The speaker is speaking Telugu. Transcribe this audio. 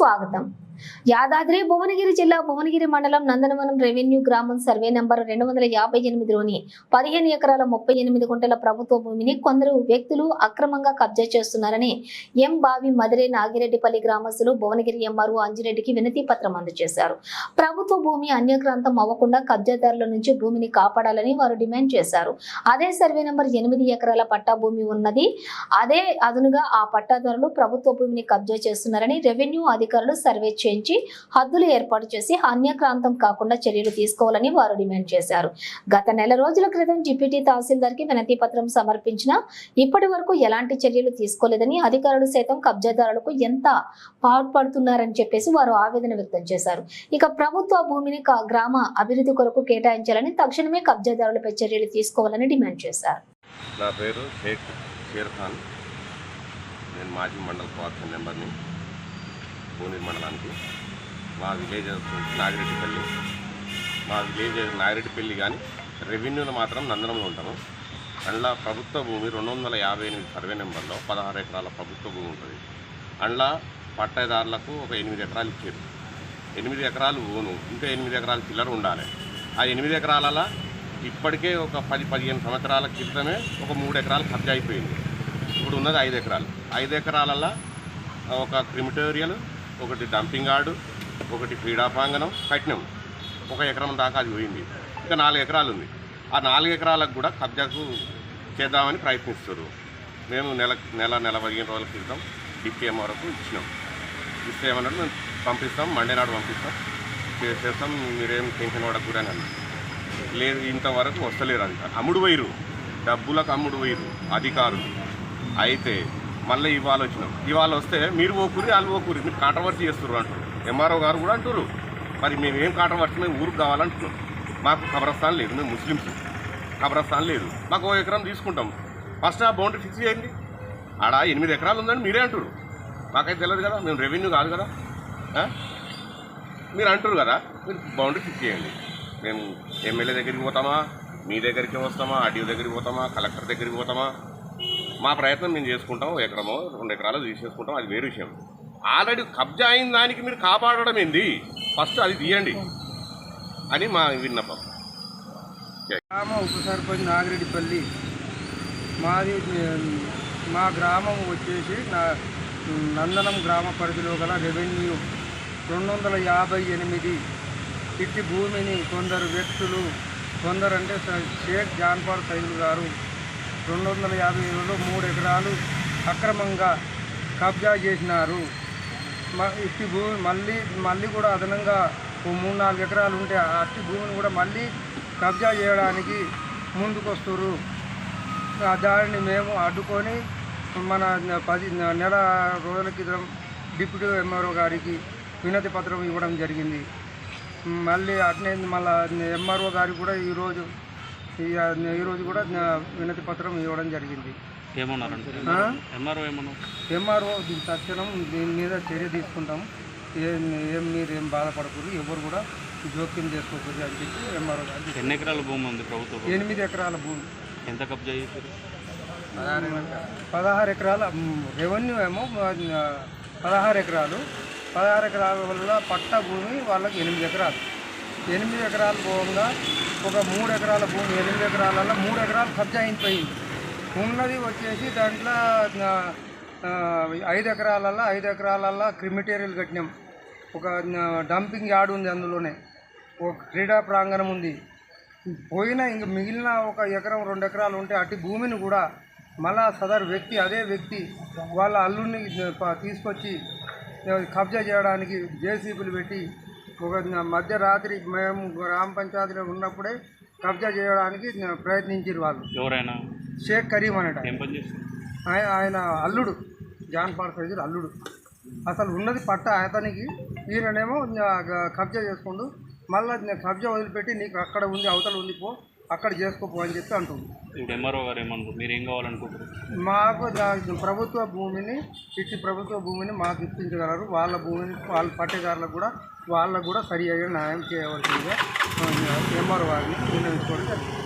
స్వాగతం. యాదాద్రి భువనగిరి జిల్లా భువనగిరి మండలం నందనవనం రెవెన్యూ గ్రామం సర్వే నంబర్ 258లోని 15 ఎకరాల 38 గుంటల ప్రభుత్వ భూమిని కొందరు వ్యక్తులు అక్రమంగా కబ్జా చేస్తున్నారని ఎం బావి మదిరే నాగిరెడ్డిపల్లి గ్రామస్తులు భువనగిరి ఎంఆర్ఓ అంజిరెడ్డికి వినతి పత్రం అందజేశారు. ప్రభుత్వ భూమి అన్యక్రాంతం అవ్వకుండా కబ్జాదారుల నుంచి భూమిని కాపాడాలని వారు డిమాండ్ చేశారు. అదే సర్వే నంబర్ 8 ఎకరాల పట్టా భూమి ఉన్నది. అదే అదునుగా ఆ పట్టాదారులు ప్రభుత్వ భూమిని కబ్జా చేస్తున్నారని రెవెన్యూ అధికారులు సర్వే చేయించి హద్దులు ఏర్పాటు చేసి అన్యక్రాంతం కాకుండా చర్యలు తీసుకోవాలని వారు డిమాండ్ చేశారు. గత నెల రోజుల క్రితం డిప్యూటీ తహసీల్దార్ కి వినతి పత్రం సమర్పించినా ఇప్పటి వరకు ఎలాంటి చర్యలు తీసుకోలేదని, అధికారులు సైతం కబ్జాదారులకు ఎంత పాటుపడుతున్నారని చెప్పేసి వారు ఆవేదన వ్యక్తం చేశారు. ఇక ప్రభుత్వ భూమిని గ్రామ అభివృద్ధి కొరకు కేటాయించాలని, తక్షణమే కబ్జాదారులపై చర్యలు తీసుకోవాలని డిమాండ్ చేశారు. నా పేరు షేక్ షేర్ ఖాన్. నేను మాజీ మండల కోఆర్డినేటర్ మెంబర్ని భువనగిరి మండలానికి. మా విలేజ్ నాగిరెడ్డిపల్లి. మా విలేజ్ నాగిరెడ్డిపల్లి కానీ రెవెన్యూలో మాత్రం నందనంలో ఉంటాము. అందులో ప్రభుత్వ భూమి 258 సర్వే నెంబర్లో 16 ఎకరాల ప్రభుత్వ భూమి ఉంటుంది. అందులో పట్టాదారులకు ఒక 8 ఎకరాలు ఇచ్చారు. 8 ఎకరాలు ఓను, ఇంకా 8 ఎకరాల చిల్లర ఉండాలి. ఆ 8 ఎకరాలలో ఇప్పటికే ఒక 10-15 సంవత్సరాల క్రితమే ఒక 3 ఎకరాలు కబ్జా అయిపోయింది. ఇప్పుడు ఉన్నది 5 ఎకరాలు. 5 ఎకరాలలో ఒక క్రిమిటోరియల్, ఒకటి డంపింగ్ యార్డు, ఒకటి క్రీడా ప్రాంగణం కట్టినాం. 1 ఎకరం దాకా అది పోయింది. ఇంకా 4 ఎకరాలు ఉంది. ఆ 4 ఎకరాలకు కూడా కబ్జాకు చేద్దామని ప్రయత్నిస్తారు. మేము నెల 15 రోజుల క్రితం డిపిఎం వరకు ఇచ్చినాం. ఇస్తే ఏమన్నాడు, మేము పంపిస్తాం, మండే నాడు పంపిస్తాం, చేస్తాం, మీరేం టెన్షన్ పడకూడని అన్నారు. లేదు, ఇంతవరకు వస్తలేరు. అది అమ్ముడు పోయిరు, డబ్బులకు అమ్ముడు పోయిరు అధికారులు. అయితే మళ్ళీ ఇవాళ వచ్చినాం. ఇవాళ వస్తే మీరు ఓకూరి వాళ్ళు ఓకూరి, మీరు కాంట్రవర్సీ చేస్తున్నారు అంటారు. ఎంఆర్ఓ గారు కూడా అంటారు. మరి మేము ఏం కాంట్రవర్సీ, మేము ఊరికి కావాలంటున్నాం. మాకు కబ్రస్థాన్ లేదు, మేము ముస్లిమ్స్, కబ్రస్థాన్ లేదు. మాకు 1 ఎకరం తీసుకుంటాం. ఫస్ట్ ఆ బౌండరీ ఫిక్స్ చేయండి. ఆడ 8 ఎకరాలు ఉందని మీరే అంటారు. మాకైతే తెలియదు కదా, మేము రెవెన్యూ కాదు కదా. మీరు అంటారు కదా, మీరు బౌండరీ ఫిక్స్ చేయండి. మేము ఎమ్మెల్యే దగ్గరికి పోతామా, మీ దగ్గరికి వస్తామా, ఆర్డీఓ దగ్గరికి పోతామా, కలెక్టర్ దగ్గరికి పోతామా, మా ప్రయత్నం మేము చేసుకుంటాం. 1 ఎకరమో 2 ఎకరాలు తీసేసుకుంటాం, అది వేరే విషయం. ఆల్రెడీ కబ్జా అయిన దానికి మీరు కాపాడడం ఏంది? ఫస్ట్ అది తీయండి అని మా విన్నపం. గ్రామ ఉప సర్పంచ్ నాగిరెడ్డిపల్లి మాది. మా గ్రామం వచ్చేసి నందనం గ్రామ పరిధిలో గల రెవెన్యూ 258 ఇట్టి భూమిని కొందరు వ్యక్తులు, కొందరంటే షేక్ జాన్పాల్ సైదుల్ గారు 257లో 3 ఎకరాలు అక్రమంగా కబ్జా చేసినారు. ఇట్టి భూమి మళ్ళీ కూడా అదనంగా 3-4 ఎకరాలు ఉంటే అట్టి భూమిని కూడా మళ్ళీ కబ్జా చేయడానికి ముందుకొస్తారు. దానిని మేము అడ్డుకొని మన 10 నెల రోజుల క్రితం డిప్యూటీ ఎంఆర్ఓ గారికి వినతి పత్రం ఇవ్వడం జరిగింది. మళ్ళీ అట్నే మళ్ళీ ఎంఆర్ఓ గారికి కూడా ఈరోజు కూడా వినతి పత్రం ఇవ్వడం జరిగింది. ఎంఆర్ఓ తక్షణం దీని మీద చర్య తీసుకుంటాం, మీరేం బాధపడకూడదు, ఎవరు కూడా జోక్యం చేసుకోకూడదు అని చెప్పి ఎంఆర్ఓ గారు. ఎన్ని ఎకరాల భూమి ఉంది ప్రభుత్వం? 8 ఎకరాల భూమి. ఎంత కబ్జా చేశారు? 16 ఎకరాల. రెవెన్యూ ఏమో 16 ఎకరాలు. 16 ఎకరాల వల్ల పట్టా భూమి వాళ్ళకి 8 ఎకరాలు. 8 ఎకరాలు పోగా ఒక 3 ఎకరాల భూమి, 8 ఎకరాలలో 3 ఎకరాలు కబ్జా అయిపోయింది. ఉన్నది వచ్చేసి దాంట్లో 5 ఎకరాలలో క్రిమిటేరియల్ కట్టినాం. ఒక డంపింగ్ యార్డ్ ఉంది, అందులోనే ఒక క్రీడా ప్రాంగణం ఉంది. పోయిన ఇంక మిగిలిన 1 ఎకరం 2 ఎకరాలు ఉంటే అటు భూమిని కూడా మళ్ళా అదే వ్యక్తి వాళ్ళ అల్లుడిని తీసుకొచ్చి కబ్జా చేయడానికి జేసీబీలు పెట్టి ఒక మధ్యరాత్రి మేము గ్రామ పంచాయతీలో ఉన్నప్పుడే కబ్జా చేయడానికి ప్రయత్నించారు వాళ్ళు. ఎవరైనా? షేక్ కరీం అనట. ఆయన అల్లుడు, జాన్పాల్ సైదుల్ అల్లుడు. అసలు ఉన్నది పట్ట అతనికి, ఈయననేమో కబ్జా చేసుకుంటూ మళ్ళీ కబ్జా వదిలిపెట్టి నీకు అక్కడ ఉంది, అవతల ఉంది, పో అక్కడ చేసుకోపో అని చెప్పి అంటుంది. మాకు ప్రభుత్వ భూమిని ప్రభుత్వ భూమిని మాకు ఇప్పించగలరు. వాళ్ళ భూమిని వాళ్ళ పట్టేదారులకు కూడా వాళ్ళకు కూడా సరి అయిన న్యాయం చేయవలసిందిగా ఎంఆర్ఓ వారిని నిర్ణయించుకోవడం జరిగింది.